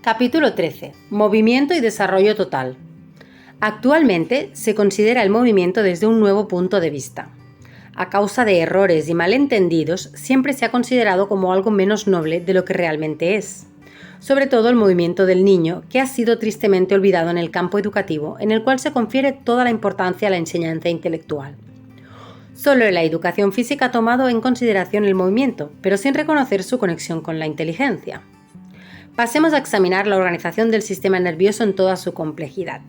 Capítulo 13. Movimiento y desarrollo total. Actualmente se considera el movimiento desde un nuevo punto de vista. A causa de errores y malentendidos, siempre se ha considerado como algo menos noble de lo que realmente es. Sobre todo el movimiento del niño, que ha sido tristemente olvidado en el campo educativo, en el cual se confiere toda la importancia a la enseñanza intelectual. Solo la educación física ha tomado en consideración el movimiento, pero sin reconocer su conexión con la inteligencia. Pasemos a examinar la organización del sistema nervioso en toda su complejidad.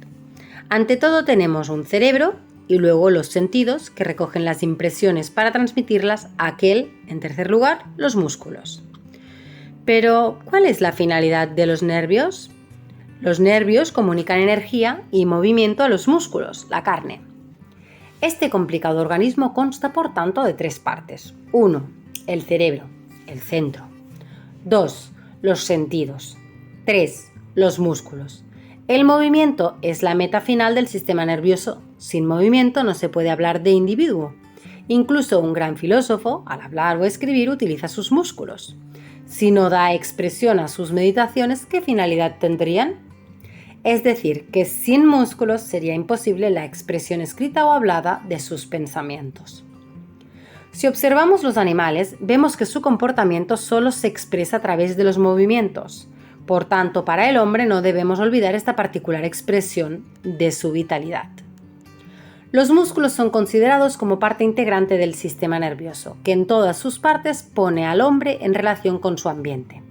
Ante todo tenemos un cerebro y luego los sentidos que recogen las impresiones para transmitirlas a aquel, en tercer lugar, los músculos. Pero, ¿cuál es la finalidad de los nervios? Los nervios comunican energía y movimiento a los músculos, la carne. Este complicado organismo consta, por tanto, de tres partes. 1. El cerebro, el centro. 2. Los sentidos. 3. Los músculos. El movimiento es la meta final del sistema nervioso. Sin movimiento no se puede hablar de individuo. Incluso un gran filósofo, al hablar o escribir, utiliza sus músculos. Si no da expresión a sus meditaciones, ¿qué finalidad tendrían? Es decir, que sin músculos sería imposible la expresión escrita o hablada de sus pensamientos. Si observamos los animales, vemos que su comportamiento solo se expresa a través de los movimientos. Por tanto, para el hombre no debemos olvidar esta particular expresión de su vitalidad. Los músculos son considerados como parte integrante del sistema nervioso, que en todas sus partes pone al hombre en relación con su ambiente.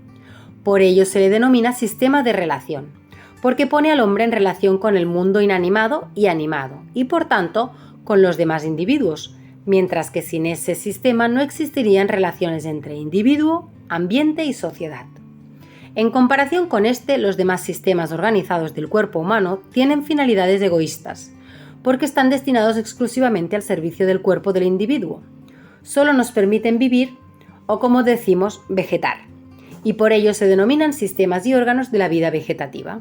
Por ello se le denomina sistema de relación, porque pone al hombre en relación con el mundo inanimado y animado, y por tanto con los demás individuos, mientras que sin ese sistema no existirían relaciones entre individuo, ambiente y sociedad. En comparación con los demás sistemas organizados del cuerpo humano tienen finalidades egoístas, porque están destinados exclusivamente al servicio del cuerpo del individuo. Solo nos permiten vivir, o como decimos, vegetar, y por ello se denominan sistemas y órganos de la vida vegetativa.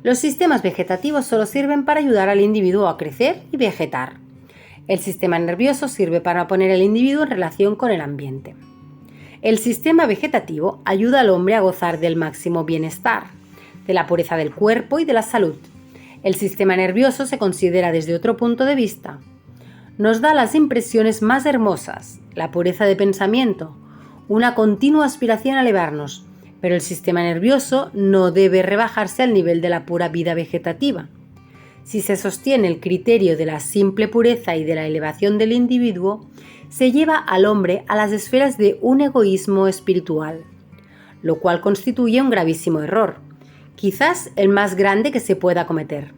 Los sistemas vegetativos solo sirven para ayudar al individuo a crecer y vegetar. El sistema nervioso sirve para poner al individuo en relación con el ambiente. El sistema vegetativo ayuda al hombre a gozar del máximo bienestar, de la pureza del cuerpo y de la salud. El sistema nervioso se considera desde otro punto de vista. Nos da las impresiones más hermosas, la pureza de pensamiento, una continua aspiración a elevarnos, pero el sistema nervioso no debe rebajarse al nivel de la pura vida vegetativa. Si se sostiene el criterio de la simple pureza y de la elevación del individuo, se lleva al hombre a las esferas de un egoísmo espiritual, lo cual constituye un gravísimo error, quizás el más grande que se pueda cometer.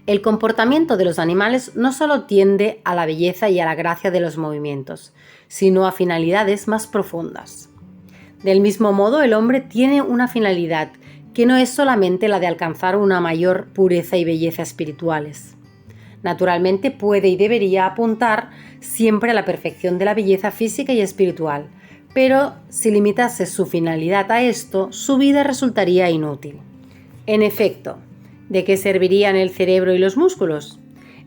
El comportamiento de los animales no solo tiende a la belleza y a la gracia de los movimientos, sino a finalidades más profundas. Del mismo modo, el hombre tiene una finalidad que no es solamente la de alcanzar una mayor pureza y belleza espirituales. Naturalmente puede y debería apuntar siempre a la perfección de la belleza física y espiritual, pero si limitase su finalidad a esto, su vida resultaría inútil. En efecto, ¿de qué servirían el cerebro y los músculos?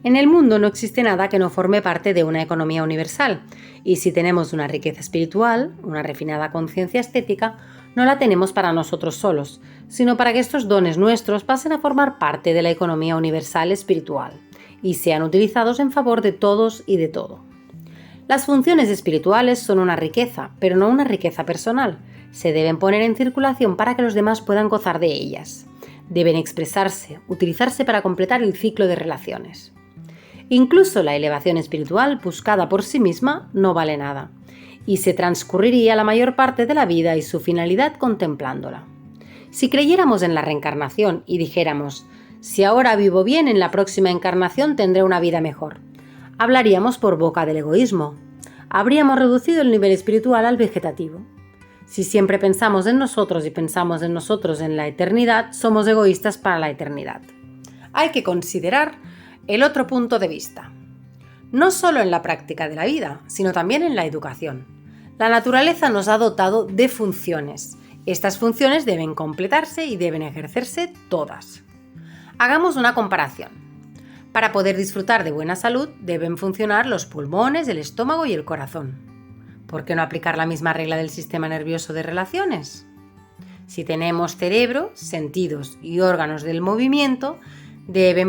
En el mundo no existe nada que no forme parte de una economía universal, y si tenemos una riqueza espiritual, una refinada conciencia estética, no la tenemos para nosotros solos, sino para que estos dones nuestros pasen a formar parte de la economía universal espiritual y sean utilizados en favor de todos y de todo. Las funciones espirituales son una riqueza, pero no una riqueza personal. Se deben poner en circulación para que los demás puedan gozar de ellas. Deben expresarse, utilizarse para completar el ciclo de relaciones. Incluso la elevación espiritual, buscada por sí misma, no vale nada, y se transcurriría la mayor parte de la vida y su finalidad contemplándola. Si creyéramos en la reencarnación y dijéramos, si ahora vivo bien, en la próxima encarnación tendré una vida mejor, hablaríamos por boca del egoísmo. Habríamos reducido el nivel espiritual al vegetativo. Si siempre pensamos en nosotros y pensamos en nosotros en la eternidad, somos egoístas para la eternidad. Hay que considerar el otro punto de vista. No solo en la práctica de la vida, sino también en la educación. La naturaleza nos ha dotado de funciones. Estas funciones deben completarse y deben ejercerse todas. Hagamos una comparación. Para poder disfrutar de buena salud deben funcionar los pulmones, el estómago y el corazón. ¿Por qué no aplicar la misma regla del sistema nervioso de relaciones? Si tenemos cerebro, sentidos y órganos del movimiento, deben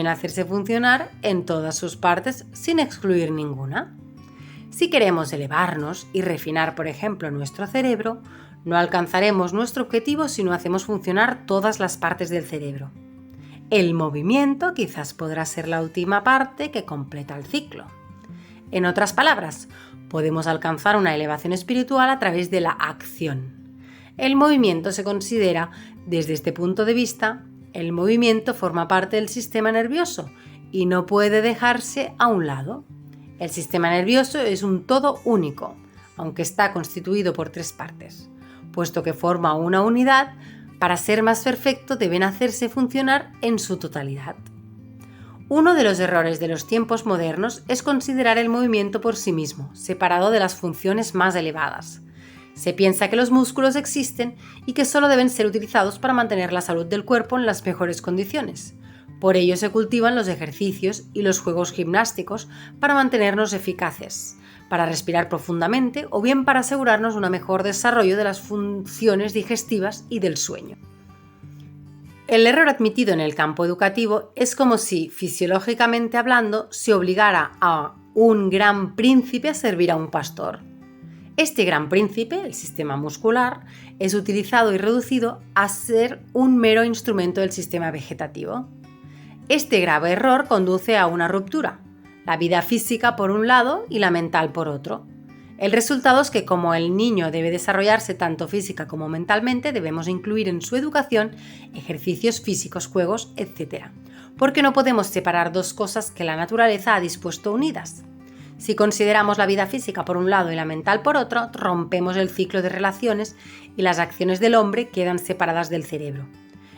hacerse funcionar en todas sus partes sin excluir ninguna. Si queremos elevarnos y refinar, por ejemplo, nuestro cerebro, no alcanzaremos nuestro objetivo si no hacemos funcionar todas las partes del cerebro. El movimiento quizás podrá ser la última parte que completa el ciclo. En otras palabras, podemos alcanzar una elevación espiritual a través de la acción. El movimiento se considera, desde este punto de vista, el movimiento forma parte del sistema nervioso y no puede dejarse a un lado. El sistema nervioso es un todo único, aunque está constituido por 3 partes. Puesto que forma una unidad, para ser más perfecto deben hacerse funcionar en su totalidad. Uno de los errores de los tiempos modernos es considerar el movimiento por sí mismo, separado de las funciones más elevadas. Se piensa que los músculos existen y que solo deben ser utilizados para mantener la salud del cuerpo en las mejores condiciones. Por ello se cultivan los ejercicios y los juegos gimnásticos para mantenernos eficaces, para respirar profundamente o bien para asegurarnos un mejor desarrollo de las funciones digestivas y del sueño. El error admitido en el campo educativo es como si, fisiológicamente hablando, se obligara a un gran príncipe a servir a un pastor. Este gran príncipe, el sistema muscular, es utilizado y reducido a ser un mero instrumento del sistema vegetativo. Este grave error conduce a una ruptura, la vida física por un lado y la mental por otro. El resultado es que como el niño debe desarrollarse tanto física como mentalmente, debemos incluir en su educación ejercicios físicos, juegos, etc. Porque no podemos separar 2 cosas que la naturaleza ha dispuesto unidas. Si consideramos la vida física por un lado y la mental por otro, rompemos el ciclo de relaciones y las acciones del hombre quedan separadas del cerebro.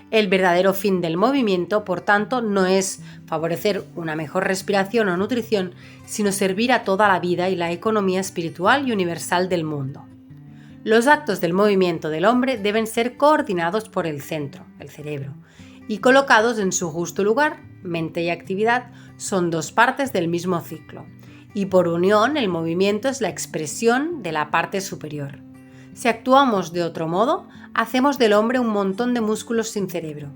El verdadero fin del movimiento, por tanto, no es favorecer una mejor respiración o nutrición, sino servir a toda la vida y la economía espiritual y universal del mundo. Los actos del movimiento del hombre deben ser coordinados por el centro, el cerebro, y colocados en su justo lugar. Mente y actividad son 2 partes del mismo ciclo. Y por unión, el movimiento es la expresión de la parte superior. Si actuamos de otro modo, hacemos del hombre un montón de músculos sin cerebro.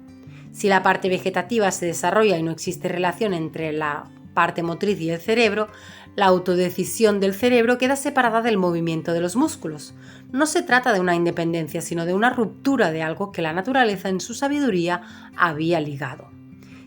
Si la parte vegetativa se desarrolla y no existe relación entre la parte motriz y el cerebro, la autodecisión del cerebro queda separada del movimiento de los músculos. No se trata de una independencia, sino de una ruptura de algo que la naturaleza en su sabiduría había ligado.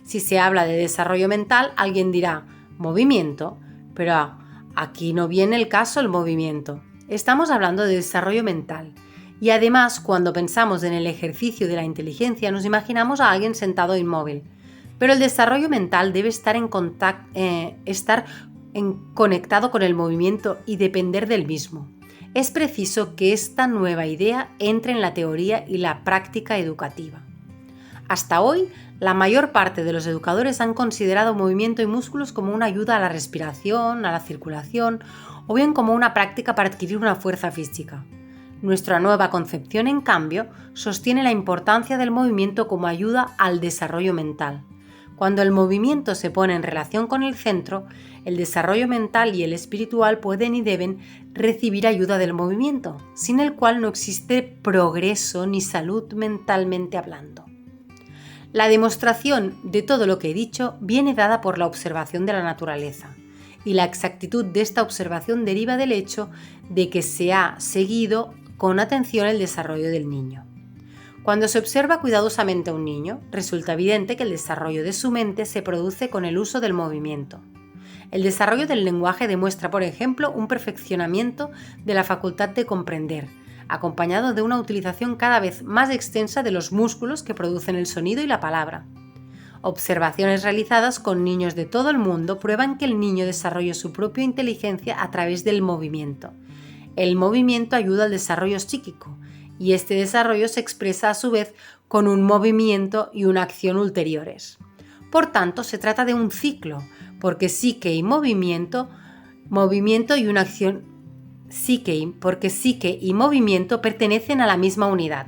Si se habla de desarrollo mental, alguien dirá movimiento, pero aquí no viene el caso el movimiento. Estamos hablando de desarrollo mental. Y además, cuando pensamos en el ejercicio de la inteligencia, nos imaginamos a alguien sentado inmóvil. Pero el desarrollo mental debe estar conectado con el movimiento y depender del mismo. Es preciso que esta nueva idea entre en la teoría y la práctica educativa. Hasta hoy, la mayor parte de los educadores han considerado movimiento y músculos como una ayuda a la respiración, a la circulación o bien como una práctica para adquirir una fuerza física. Nuestra nueva concepción, en cambio, sostiene la importancia del movimiento como ayuda al desarrollo mental. Cuando el movimiento se pone en relación con el centro, el desarrollo mental y el espiritual pueden y deben recibir ayuda del movimiento, sin el cual no existe progreso ni salud mentalmente hablando. La demostración de todo lo que he dicho viene dada por la observación de la naturaleza, y la exactitud de esta observación deriva del hecho de que se ha seguido con atención el desarrollo del niño. Cuando se observa cuidadosamente a un niño, resulta evidente que el desarrollo de su mente se produce con el uso del movimiento. El desarrollo del lenguaje demuestra, por ejemplo, un perfeccionamiento de la facultad de comprender, acompañado de una utilización cada vez más extensa de los músculos que producen el sonido y la palabra. Observaciones realizadas con niños de todo el mundo prueban que el niño desarrolla su propia inteligencia a través del movimiento. El movimiento ayuda al desarrollo psíquico, y este desarrollo se expresa a su vez con un movimiento y una acción ulteriores. Por tanto, se trata de un ciclo, porque psique y movimiento y una acción porque psique y movimiento pertenecen a la misma unidad.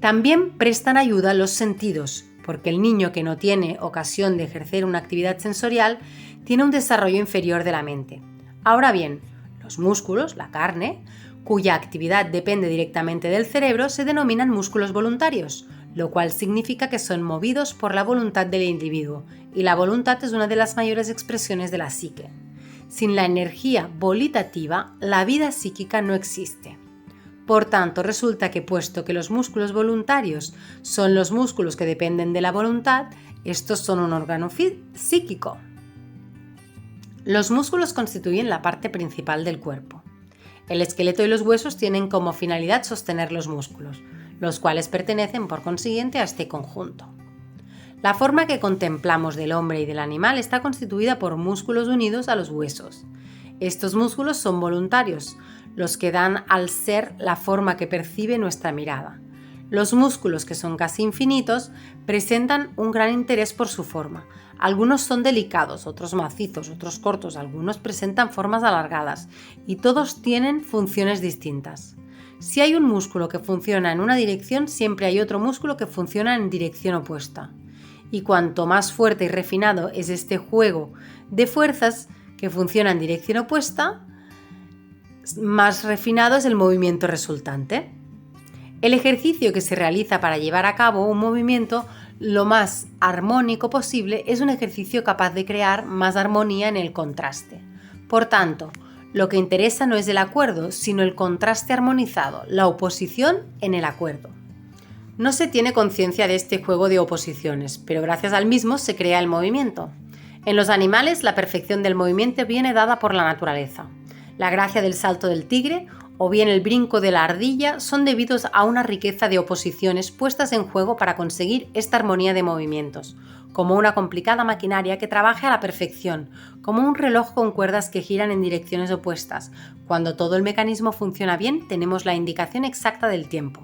También prestan ayuda los sentidos, porque el niño que no tiene ocasión de ejercer una actividad sensorial tiene un desarrollo inferior de la mente. Ahora bien, los músculos, la carne, cuya actividad depende directamente del cerebro, se denominan músculos voluntarios, lo cual significa que son movidos por la voluntad del individuo, y la voluntad es una de las mayores expresiones de la psique. Sin la energía volitativa, la vida psíquica no existe. Por tanto, resulta que puesto que los músculos voluntarios son los músculos que dependen de la voluntad, estos son un órgano psíquico. Los músculos constituyen la parte principal del cuerpo. El esqueleto y los huesos tienen como finalidad sostener los músculos, los cuales pertenecen por consiguiente a este conjunto. La forma que contemplamos del hombre y del animal está constituida por músculos unidos a los huesos. Estos músculos son voluntarios, los que dan al ser la forma que percibe nuestra mirada. Los músculos, que son casi infinitos, presentan un gran interés por su forma. Algunos son delicados, otros macizos, otros cortos, algunos presentan formas alargadas y todos tienen funciones distintas. Si hay un músculo que funciona en una dirección, siempre hay otro músculo que funciona en dirección opuesta. Y cuanto más fuerte y refinado es este juego de fuerzas que funciona en dirección opuesta, más refinado es el movimiento resultante. El ejercicio que se realiza para llevar a cabo un movimiento lo más armónico posible es un ejercicio capaz de crear más armonía en el contraste. Por tanto, lo que interesa no es el acuerdo, sino el contraste armonizado, la oposición en el acuerdo. No se tiene conciencia de este juego de oposiciones, pero gracias al mismo se crea el movimiento. En los animales, la perfección del movimiento viene dada por la naturaleza. La gracia del salto del tigre o bien el brinco de la ardilla son debidos a una riqueza de oposiciones puestas en juego para conseguir esta armonía de movimientos, como una complicada maquinaria que trabaje a la perfección, como un reloj con cuerdas que giran en direcciones opuestas. Cuando todo el mecanismo funciona bien, tenemos la indicación exacta del tiempo.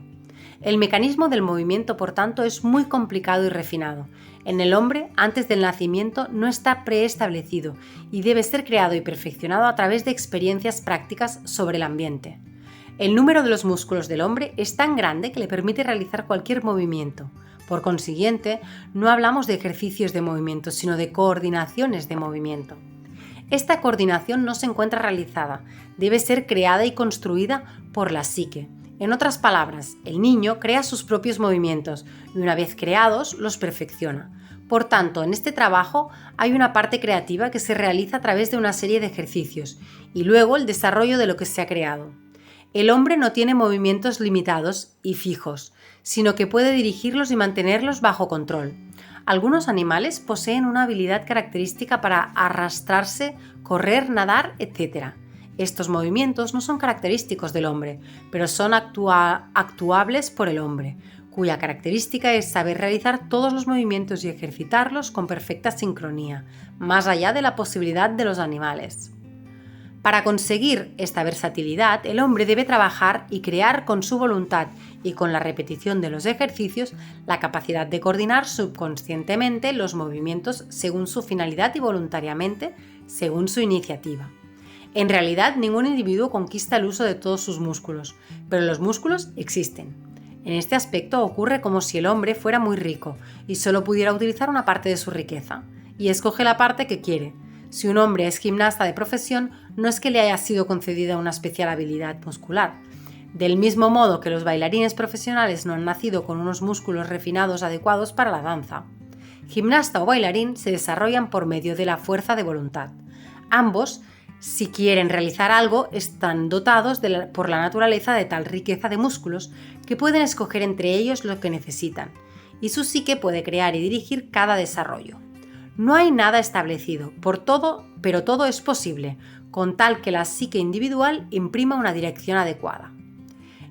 El mecanismo del movimiento, por tanto, es muy complicado y refinado. En el hombre, antes del nacimiento, no está preestablecido y debe ser creado y perfeccionado a través de experiencias prácticas sobre el ambiente. El número de los músculos del hombre es tan grande que le permite realizar cualquier movimiento. Por consiguiente, no hablamos de ejercicios de movimiento, sino de coordinaciones de movimiento. Esta coordinación no se encuentra realizada, debe ser creada y construida por la psique. En otras palabras, el niño crea sus propios movimientos y una vez creados los perfecciona. Por tanto, en este trabajo hay una parte creativa que se realiza a través de una serie de ejercicios y luego el desarrollo de lo que se ha creado. El hombre no tiene movimientos limitados y fijos, sino que puede dirigirlos y mantenerlos bajo control. Algunos animales poseen una habilidad característica para arrastrarse, correr, nadar, etc. Estos movimientos no son característicos del hombre, pero son actuables por el hombre, cuya característica es saber realizar todos los movimientos y ejercitarlos con perfecta sincronía, más allá de la posibilidad de los animales. Para conseguir esta versatilidad, el hombre debe trabajar y crear con su voluntad y con la repetición de los ejercicios la capacidad de coordinar subconscientemente los movimientos según su finalidad y voluntariamente según su iniciativa. En realidad, ningún individuo conquista el uso de todos sus músculos, pero los músculos existen. En este aspecto ocurre como si el hombre fuera muy rico y solo pudiera utilizar una parte de su riqueza, y escoge la parte que quiere. Si un hombre es gimnasta de profesión, no es que le haya sido concedida una especial habilidad muscular. Del mismo modo que los bailarines profesionales no han nacido con unos músculos refinados adecuados para la danza. Gimnasta o bailarín se desarrollan por medio de la fuerza de voluntad. Ambos, si quieren realizar algo, están dotados por la naturaleza de tal riqueza de músculos que pueden escoger entre ellos lo que necesitan, y su psique puede crear y dirigir cada desarrollo. No hay nada establecido, pero todo es posible, con tal que la psique individual imprima una dirección adecuada.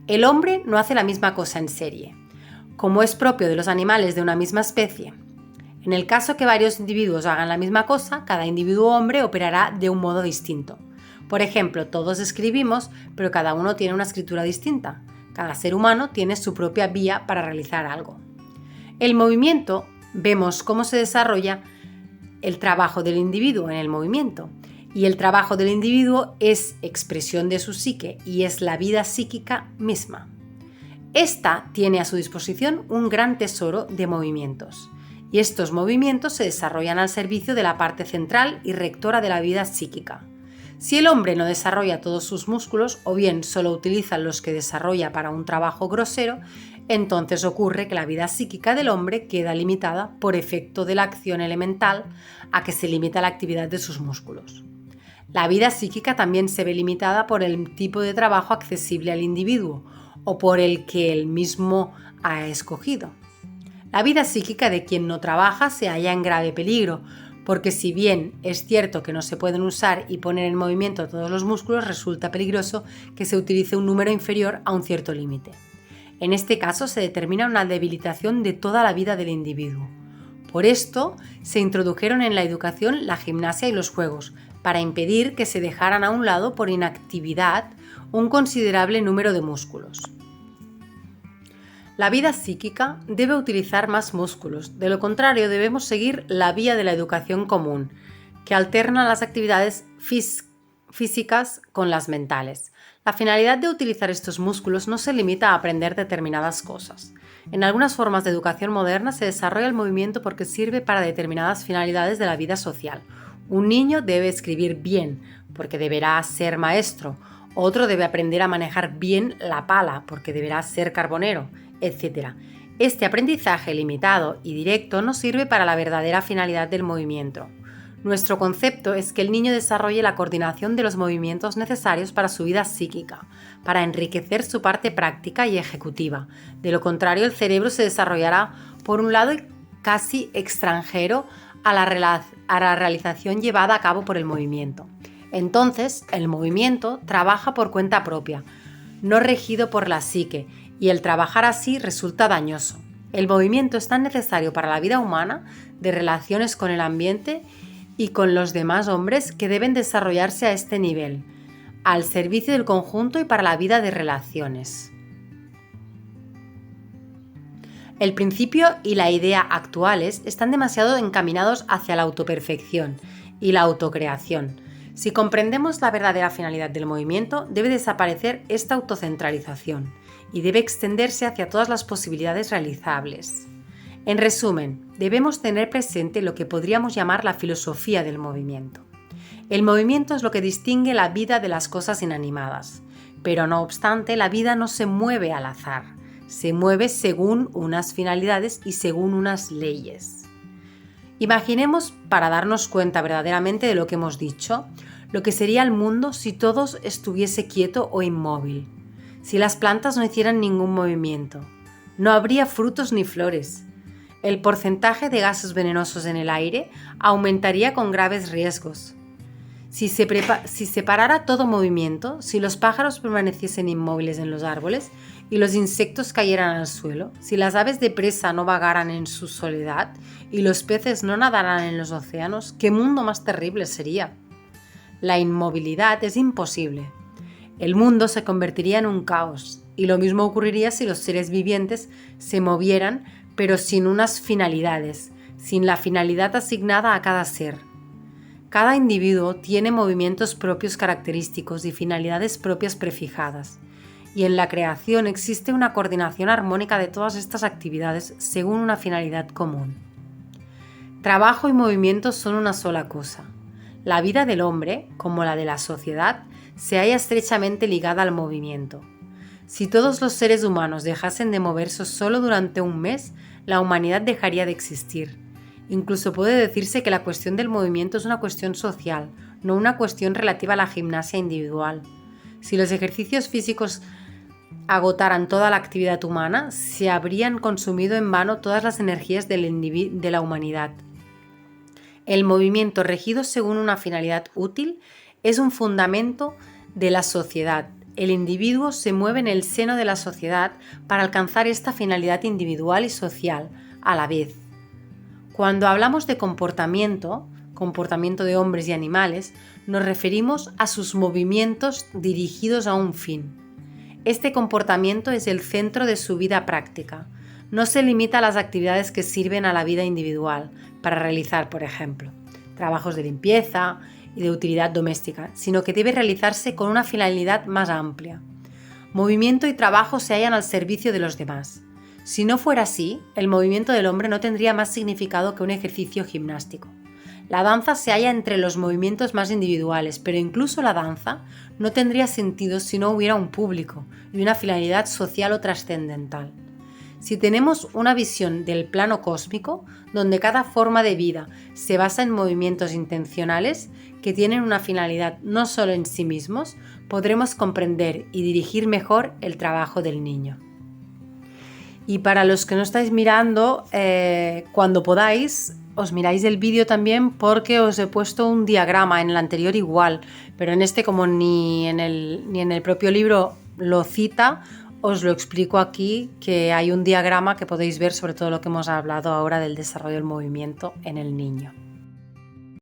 El hombre no hace la misma cosa en serie, como es propio de los animales de una misma especie. En el caso que varios individuos hagan la misma cosa, cada individuo hombre operará de un modo distinto. Por ejemplo, todos escribimos, pero cada uno tiene una escritura distinta. Cada ser humano tiene su propia vía para realizar algo. El movimiento, vemos cómo se desarrolla el trabajo del individuo en el movimiento, y el trabajo del individuo es expresión de su psique y es la vida psíquica misma. Esta tiene a su disposición un gran tesoro de movimientos, y estos movimientos se desarrollan al servicio de la parte central y rectora de la vida psíquica. Si el hombre no desarrolla todos sus músculos o bien solo utiliza los que desarrolla para un trabajo grosero, entonces ocurre que la vida psíquica del hombre queda limitada por efecto de la acción elemental a que se limita la actividad de sus músculos. La vida psíquica también se ve limitada por el tipo de trabajo accesible al individuo o por el que él mismo ha escogido. La vida psíquica de quien no trabaja se halla en grave peligro, porque si bien es cierto que no se pueden usar y poner en movimiento todos los músculos, resulta peligroso que se utilice un número inferior a un cierto límite. En este caso se determina una debilitación de toda la vida del individuo. Por esto se introdujeron en la educación la gimnasia y los juegos, para impedir que se dejaran a un lado por inactividad un considerable número de músculos. La vida psíquica debe utilizar más músculos, de lo contrario debemos seguir la vía de la educación común, que alterna las actividades físicas con las mentales. La finalidad de utilizar estos músculos no se limita a aprender determinadas cosas. En algunas formas de educación moderna se desarrolla el movimiento porque sirve para determinadas finalidades de la vida social. Un niño debe escribir bien, porque deberá ser maestro. Otro debe aprender a manejar bien la pala, porque deberá ser carbonero, etc. Este aprendizaje limitado y directo no sirve para la verdadera finalidad del movimiento. Nuestro concepto es que el niño desarrolle la coordinación de los movimientos necesarios para su vida psíquica, para enriquecer su parte práctica y ejecutiva. De lo contrario, el cerebro se desarrollará por un lado casi extranjero a la realización llevada a cabo por el movimiento. Entonces, el movimiento trabaja por cuenta propia, no regido por la psique, y el trabajar así resulta dañoso. El movimiento es tan necesario para la vida humana, de relaciones con el ambiente y con los demás hombres, que deben desarrollarse a este nivel, al servicio del conjunto y para la vida de relaciones. El principio y la idea actuales están demasiado encaminados hacia la autoperfección y la autocreación. Si comprendemos la verdadera finalidad del movimiento, debe desaparecer esta autocentralización y debe extenderse hacia todas las posibilidades realizables. En resumen, debemos tener presente lo que podríamos llamar la filosofía del movimiento. El movimiento es lo que distingue la vida de las cosas inanimadas, pero no obstante, la vida no se mueve al azar, se mueve según unas finalidades y según unas leyes. Imaginemos, para darnos cuenta verdaderamente de lo que hemos dicho, lo que sería el mundo si todo estuviese quieto o inmóvil, si las plantas no hicieran ningún movimiento. No habría frutos ni flores. El porcentaje de gases venenosos en el aire aumentaría con graves riesgos. Si se parara todo movimiento, si los pájaros permaneciesen inmóviles en los árboles y los insectos cayeran al suelo, si las aves de presa no vagaran en su soledad y los peces no nadaran en los océanos, ¿qué mundo más terrible sería? La inmovilidad es imposible. El mundo se convertiría en un caos, y lo mismo ocurriría si los seres vivientes se movieran, pero sin unas finalidades, sin la finalidad asignada a cada ser. Cada individuo tiene movimientos propios característicos y finalidades propias prefijadas, y en la creación existe una coordinación armónica de todas estas actividades según una finalidad común. Trabajo y movimiento son una sola cosa. La vida del hombre, como la de la sociedad, se halla estrechamente ligada al movimiento. Si todos los seres humanos dejasen de moverse solo durante un mes, la humanidad dejaría de existir. Incluso puede decirse que la cuestión del movimiento es una cuestión social, no una cuestión relativa a la gimnasia individual. Si los ejercicios físicos agotaran toda la actividad humana, se habrían consumido en vano todas las energías de la humanidad. El movimiento regido según una finalidad útil es un fundamento de la sociedad. El individuo se mueve en el seno de la sociedad para alcanzar esta finalidad individual y social a la vez. Cuando hablamos de comportamiento de hombres y animales, nos referimos a sus movimientos dirigidos a un fin. Este comportamiento es el centro de su vida práctica. No se limita a las actividades que sirven a la vida individual para realizar, por ejemplo, trabajos de limpieza y de utilidad doméstica, sino que debe realizarse con una finalidad más amplia. Movimiento y trabajo se hallan al servicio de los demás. Si no fuera así, el movimiento del hombre no tendría más significado que un ejercicio gimnástico. La danza se halla entre los movimientos más individuales, pero incluso la danza no tendría sentido si no hubiera un público y una finalidad social o trascendental. Si tenemos una visión del plano cósmico, donde cada forma de vida se basa en movimientos intencionales que tienen una finalidad no solo en sí mismos, podremos comprender y dirigir mejor el trabajo del niño. Y para los que no estáis mirando, cuando podáis, os miráis el vídeo también, porque os he puesto un diagrama, en el anterior igual, pero en este, como ni en el propio libro lo cita, os lo explico aquí, que hay un diagrama que podéis ver sobre todo lo que hemos hablado ahora del desarrollo del movimiento en el niño.